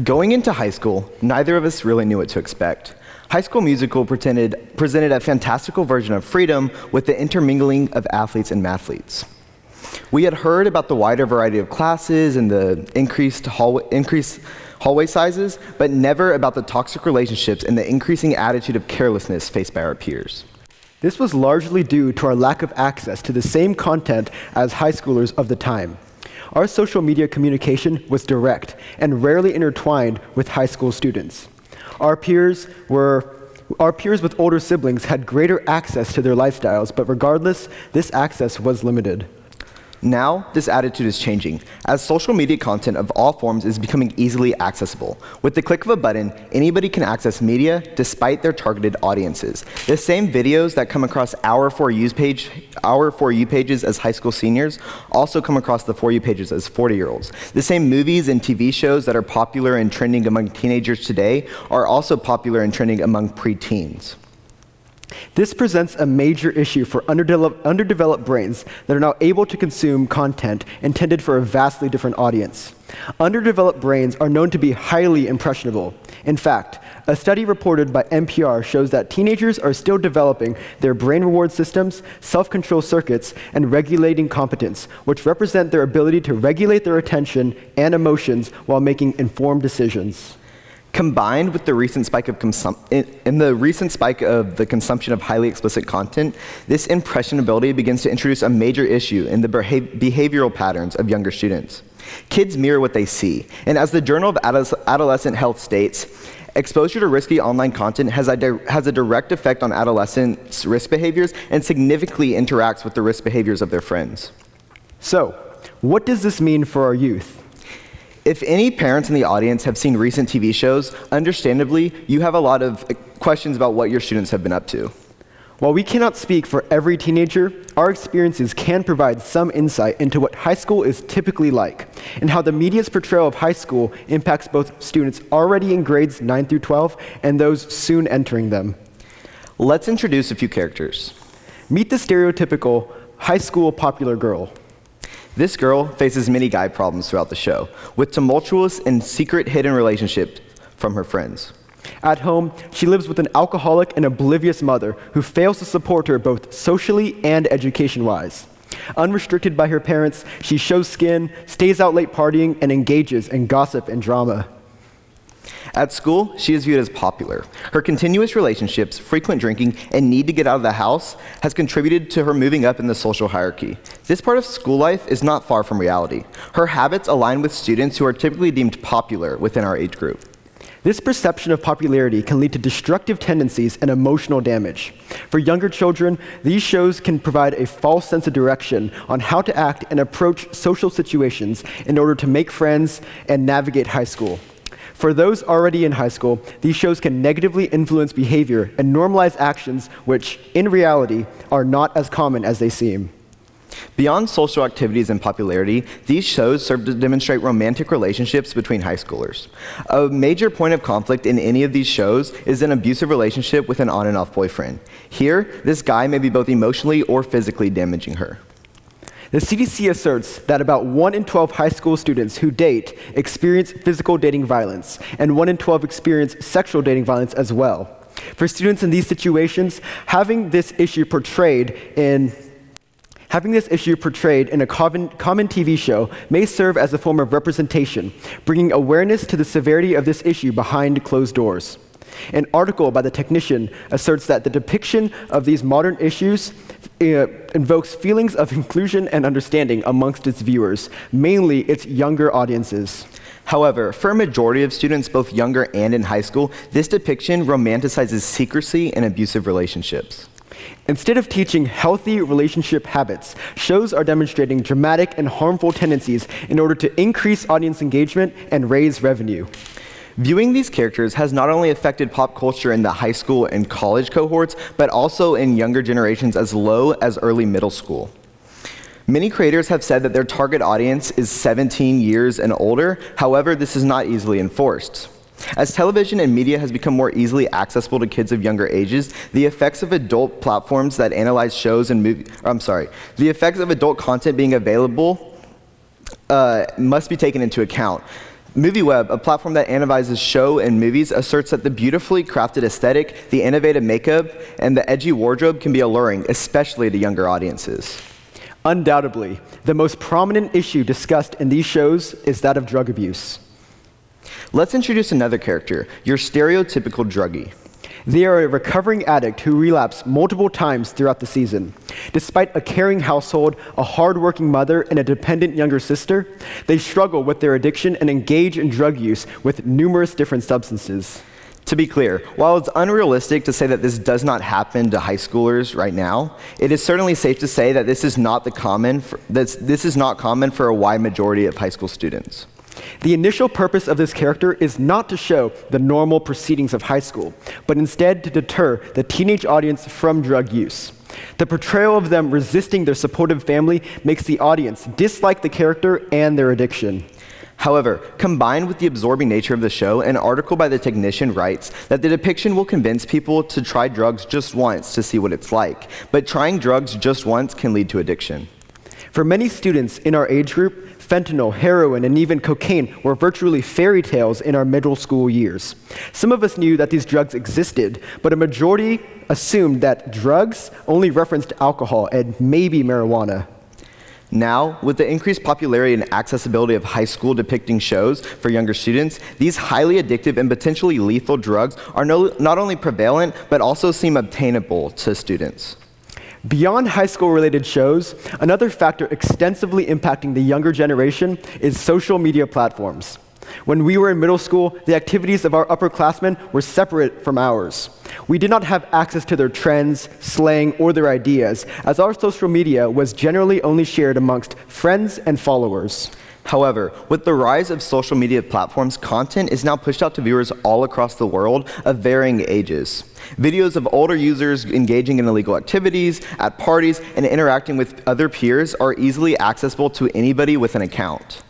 Going into high school, neither of us really knew what to expect. High School Musical presented a fantastical version of freedom with the intermingling of athletes and mathletes. We had heard about the wider variety of classes and the increased hallway sizes, but never about the toxic relationships and the increasing attitude of carelessness faced by our peers. This was largely due to our lack of access to the same content as high schoolers of the time. Our social media communication was direct and rarely intertwined with high school students. Our peers with older siblings had greater access to their lifestyles, but regardless, this access was limited. Now, this attitude is changing, as social media content of all forms is becoming easily accessible. With the click of a button, anybody can access media despite their targeted audiences. The same videos that come across our For You pages as high school seniors also come across the For You pages as 40-year-olds. The same movies and TV shows that are popular and trending among teenagers today are also popular and trending among preteens. This presents a major issue for underdeveloped brains that are now able to consume content intended for a vastly different audience. Underdeveloped brains are known to be highly impressionable. In fact, a study reported by NPR shows that teenagers are still developing their brain reward systems, self-control circuits, and regulating competence, which represent their ability to regulate their attention and emotions while making informed decisions. Combined with the recent spike of the consumption of highly explicit content, this impressionability begins to introduce a major issue in the behavioral patterns of younger students. Kids mirror what they see, and as the Journal of Adolescent Health states, exposure to risky online content has a direct effect on adolescents' risk behaviors and significantly interacts with the risk behaviors of their friends. So, what does this mean for our youth? If any parents in the audience have seen recent TV shows, understandably, you have a lot of questions about what your students have been up to. While we cannot speak for every teenager, our experiences can provide some insight into what high school is typically like, and how the media's portrayal of high school impacts both students already in grades 9 through 12 and those soon entering them. Let's introduce a few characters. Meet the stereotypical high school popular girl. This girl faces many guy problems throughout the show, with tumultuous and secret hidden relationships from her friends. At home, she lives with an alcoholic and oblivious mother who fails to support her both socially and education-wise. Unrestricted by her parents, she shows skin, stays out late partying, and engages in gossip and drama. At school, she is viewed as popular. Her continuous relationships, frequent drinking, and need to get out of the house has contributed to her moving up in the social hierarchy. This part of school life is not far from reality. Her habits align with students who are typically deemed popular within our age group. This perception of popularity can lead to destructive tendencies and emotional damage. For younger children, these shows can provide a false sense of direction on how to act and approach social situations in order to make friends and navigate high school. For those already in high school, these shows can negatively influence behavior and normalize actions which, in reality, are not as common as they seem. Beyond social activities and popularity, these shows serve to demonstrate romantic relationships between high schoolers. A major point of conflict in any of these shows is an abusive relationship with an on and off boyfriend. Here, this guy may be both emotionally or physically damaging her. The CDC asserts that about 1 in 12 high school students who date experience physical dating violence, and 1 in 12 experience sexual dating violence as well. For students in these situations, having this issue portrayed in a common TV show may serve as a form of representation, bringing awareness to the severity of this issue behind closed doors. An article by The Technician asserts that the depiction of these modern issues invokes feelings of inclusion and understanding amongst its viewers, mainly its younger audiences. However, for a majority of students, both younger and in high school, this depiction romanticizes secrecy and abusive relationships. Instead of teaching healthy relationship habits, shows are demonstrating dramatic and harmful tendencies in order to increase audience engagement and raise revenue. Viewing these characters has not only affected pop culture in the high school and college cohorts, but also in younger generations as low as early middle school. Many creators have said that their target audience is 17 years and older. However, this is not easily enforced. As television and media has become more easily accessible to kids of younger ages, the effects of adult platforms that analyze shows and the effects of adult content being available must be taken into account. MovieWeb, a platform that analyzes show and movies, asserts that the beautifully crafted aesthetic, the innovative makeup, and the edgy wardrobe can be alluring, especially to younger audiences. Undoubtedly, the most prominent issue discussed in these shows is that of drug abuse. Let's introduce another character, your stereotypical druggie. They are a recovering addict who relapses multiple times throughout the season. Despite a caring household, a hardworking mother, and a dependent younger sister, they struggle with their addiction and engage in drug use with numerous different substances. To be clear, while it's unrealistic to say that this does not happen to high schoolers right now, it is certainly safe to say that this is not common for a wide majority of high school students. The initial purpose of this character is not to show the normal proceedings of high school, but instead to deter the teenage audience from drug use. The portrayal of them resisting their supportive family makes the audience dislike the character and their addiction. However, combined with the absorbing nature of the show, an article by the technician writes that the depiction will convince people to try drugs just once to see what it's like, but trying drugs just once can lead to addiction. For many students in our age group, fentanyl, heroin, and even cocaine were virtually fairy tales in our middle school years. Some of us knew that these drugs existed, but a majority assumed that drugs only referenced alcohol and maybe marijuana. Now, with the increased popularity and accessibility of high school depicting shows for younger students, these highly addictive and potentially lethal drugs are not only prevalent, but also seem obtainable to students. Beyond high school-related shows, another factor extensively impacting the younger generation is social media platforms. When we were in middle school, the activities of our upperclassmen were separate from ours. We did not have access to their trends, slang, or their ideas, as our social media was generally only shared amongst friends and followers. However, with the rise of social media platforms, content is now pushed out to viewers all across the world of varying ages. Videos of older users engaging in illegal activities, at parties, and interacting with other peers are easily accessible to anybody with an account.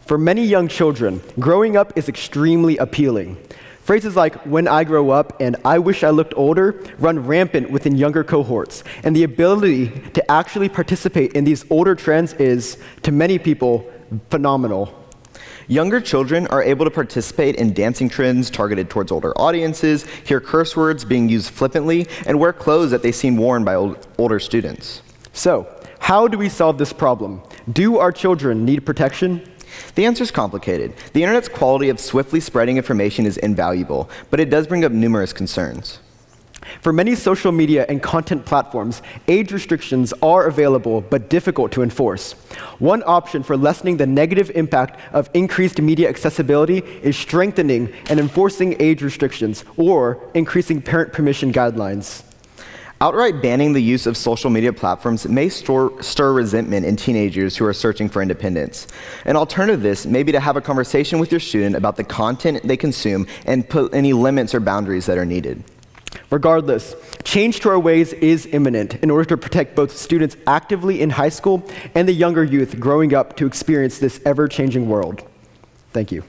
For many young children, growing up is extremely appealing. Phrases like, "when I grow up," and "I wish I looked older," run rampant within younger cohorts, and the ability to actually participate in these older trends is, to many people, phenomenal. Younger children are able to participate in dancing trends targeted towards older audiences, hear curse words being used flippantly, and wear clothes that they seen worn by older students. So, how do we solve this problem? Do our children need protection? The answer is complicated. The internet's quality of swiftly spreading information is invaluable, but it does bring up numerous concerns. For many social media and content platforms, age restrictions are available but difficult to enforce. One option for lessening the negative impact of increased media accessibility is strengthening and enforcing age restrictions or increasing parent permission guidelines. Outright banning the use of social media platforms may stir resentment in teenagers who are searching for independence. An alternative to this may be to have a conversation with your student about the content they consume and put any limits or boundaries that are needed. Regardless, change to our ways is imminent in order to protect both students actively in high school and the younger youth growing up to experience this ever-changing world. Thank you.